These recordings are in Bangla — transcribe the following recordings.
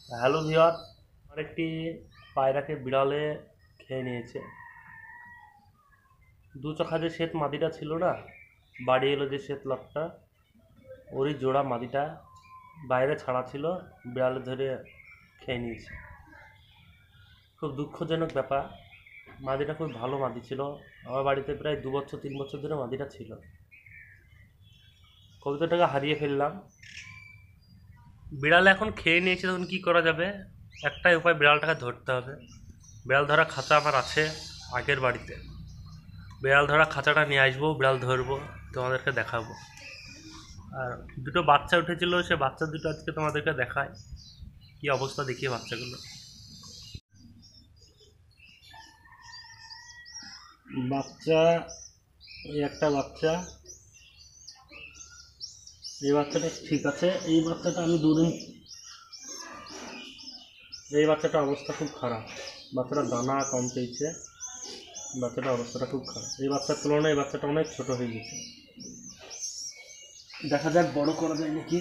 হ্যালো ভিওর, আমার একটি পায়রাকে বিড়ালে খেয়ে নিয়েছে। দু চোখা যে শ্বেত মাদিটা ছিল না, বাড়ি এলো যে শ্বেত লকটা, ওরই জোড়া মাদিটা বাইরে ছাড়া ছিল, বিড়ালে ধরে খেয়ে নিয়েছে। খুব দুঃখজনক ব্যাপার। মাদিটা খুব ভালো মাদি ছিল, আমার বাড়িতে প্রায় 2 বছর 3 বছর ধরে মাদিটা ছিল। কবুতরটাকে হারিয়ে ফেললাম। বিড়াল এখন খেয়ে নিয়েছে, তখন কি করা যাবে? একটাই উপায়, বিড়ালটাকে ধরতে হবে। বিড়াল ধরা খাঁচা আমার আছে আগের বাড়িতে। বিড়াল ধরা খাঁচাটা নিয়ে আসবো, বিড়াল ধরবো, তোমাদেরকে দেখাবো। আর দুটো বাচ্চা উঠেছিল, সে বাচ্চা দুটো আজকে তোমাদেরকে দেখায় কি অবস্থা, দেখিয়ে বাচ্চাগুলো। বাচ্চা, এই একটা বাচ্চা, এই বাচ্চাটা ঠিক আছে। এই বাচ্চাটা আমি দুদিন, এই বাচ্চাটার অবস্থা খুব খারাপ। বাচ্চাটা দানা কম পেয়েছে, বাচ্চাটার অবস্থাটা খুব খারাপ। এই বাচ্চার তুলনায় এই বাচ্চাটা অনেক ছোট হয়ে গেছে। দেখা যাক বড় করা যায় নাকি।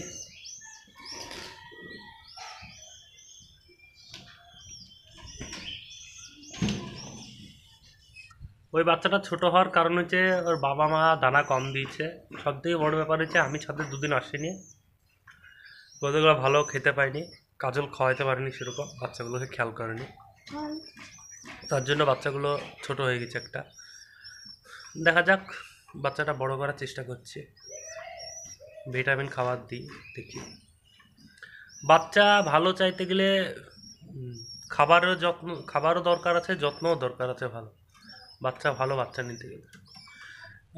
ওই বাচ্চাটা ছোট হওয়ার কারণ হচ্ছে ওর বাবা মা দানা কম দিয়েছে। সব থেকে বড় ব্যাপার হচ্ছে আমি ছাদে দুদিন আসিনি, ওদেরগুলো ভালো খেতে পাইনি, কাজল খাওয়াইতে পারিনি, সেরকম বাচ্চাগুলোকে খেয়াল করেনি, তার জন্য বাচ্চাগুলো ছোট হয়ে গেছে একটা। দেখা যাক, বাচ্চাটা বড় করার চেষ্টা করছি, ভিটামিন খাবার দিই, দেখি। বাচ্চা ভালো চাইতে গেলে খাবারও দরকার আছে, যত্নও দরকার আছে ভালো। ভালো বাচ্চা নিতে গেলে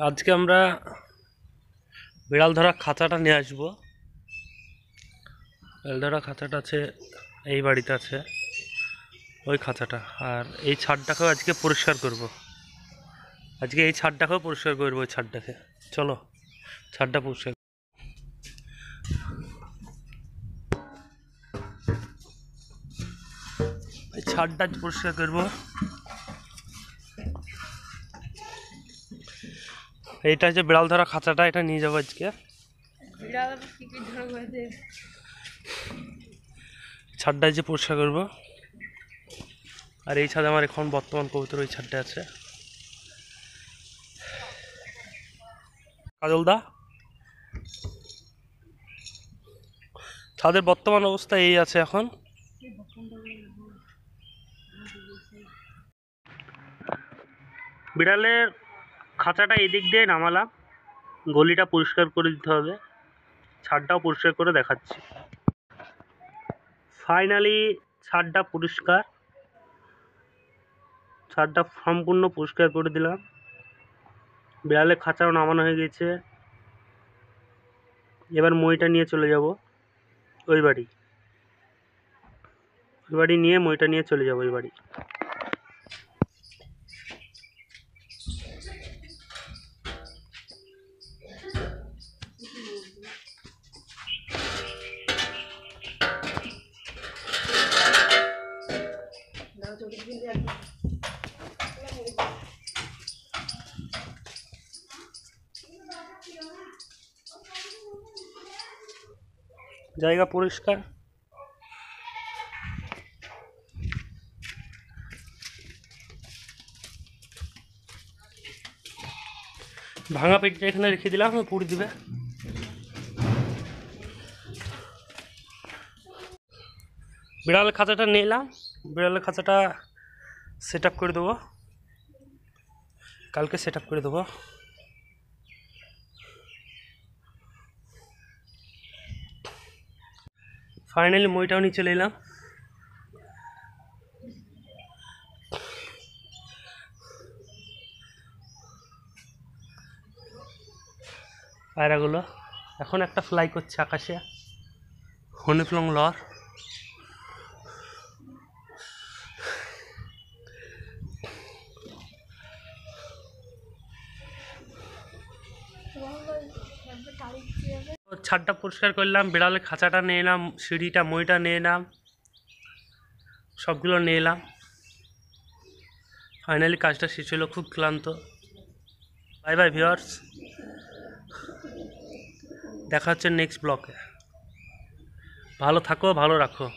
আজকে আমরা বিড়াল ধরা খাঁচাটা নিয়ে আসবো। বিড়াল ধরা খাঁচাটা আছে এই বাড়িতে, আছে ওই খাঁচাটা। আর এই ছাদটাকেও আজকে পরিষ্কার করব। আজকে এই ছাদটাকেও পরিষ্কার করবো, ওই ছাদটাকে। চলো ছাদটা পরিষ্কার। এই ছাদটা পরিষ্কার করবো। এইটা হচ্ছে বিড়াল ধরা খাঁচাটা, এটা নিয়ে যাবো আজকে। ছাদটা যে পরিষ্কার করবো। আর এই ছাদে আমার এখন বর্তমান কবুতর ওই ছাদটা আছে। কাজলদা, ছাদের বর্তমান অবস্থা এই আছে এখন। বিড়ালের খাঁচাটা এদিক দিয়ে নামালাম, গলিটা পরিষ্কার করে দিতে হবে, ছাদটাও পরিষ্কার করে দেখাচ্ছি। ফাইনালি ছাদটা পরিষ্কার, ছাদটা সম্পূর্ণ পরিষ্কার করে দিলাম। বিড়ালের খাঁচাও নামানো হয়ে গেছে। এবার মইটা নিয়ে চলে যাব ওই বাড়ি, ওই বাড়ি নিয়ে মইটা নিয়ে চলে যাব ওই বাড়ি। জায়গা পরিষ্কার। ভাঙা পেটিটা এখানে রেখে দিলাম, পুড়ে দিবে। বিড়ালের খাঁচাটা নিলাম, বিড়ালের খাঁচাটা সেট আপ করে দেবো, কালকে সেট আপ করে দেবো। ফাইনালি মইটাও নিয়ে চলে এলাম। পায়রাগুলো এখন একটা ফ্লাই করছে আকাশে, হনিফ্লং লর। ছাদটা পরিষ্কার করলাম, বিড়ালের খাঁচাটা নিয়ে এলাম, সিঁড়িটা মইটা নিয়ে এলাম, সবগুলো নিয়ে এলাম। ফাইনালি কাজটা শেষ হলো, খুব ক্লান্ত। বাই বাই ভিউয়ার্স, দেখা হচ্ছে নেক্সট ব্লগে। ভালো থাকো, ভালো রাখো।